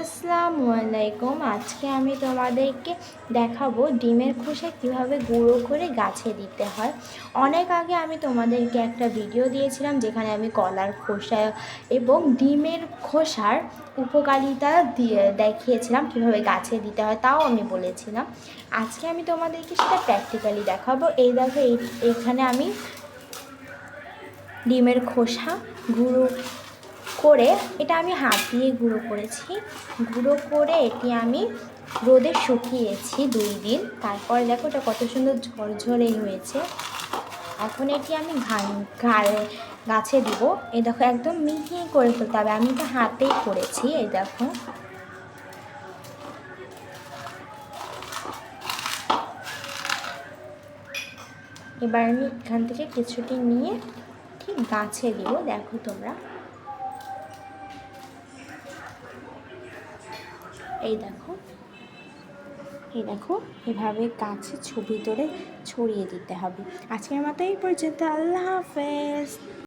আসসালামু আলাইকুম। আজকে আমি তোমাদেরকে দেখাবো ডিমের খোসা কিভাবে গুঁড়ো করে গাছে দিতে হয়। অনেক আগে আমি তোমাদেরকে একটা ভিডিও দিয়েছিলাম যেখানে আমি কলার খোসা এবং ডিমের খোসার উপকারিতা দিয়ে দেখিয়েছিলাম কিভাবে গাছে দিতে হয়, তাও আমি বলেছিলাম। আজকে আমি তোমাদেরকে সেটা প্র্যাকটিক্যালি দেখাবো। এই দেখো, এইখানে আমি ডিমের খোসা গুঁড়ো করে, এটা আমি হাত দিয়ে গুঁড়ো করেছি। গুঁড়ো করে এটি আমি রোদে শুকিয়েছি 2 দিন। তারপর দেখো এটা কত সুন্দর ঝরঝরে হয়েছে। এখন এটি আমি গাছে দিব। এই দেখো একদম মিহি করে ফেলতে হবে, আমি তো হাতেই করেছি। এই দেখো, এবার আমি এখান থেকে কিছুটি নিয়ে ঠিক গাছে দিব। দেখো তোমরা, এই দেখো এভাবে গাছে ভিতরে ছড়িয়ে দিতে হবে। আজকের মতো এই পর্যন্ত। আল্লাহ হাফেজ।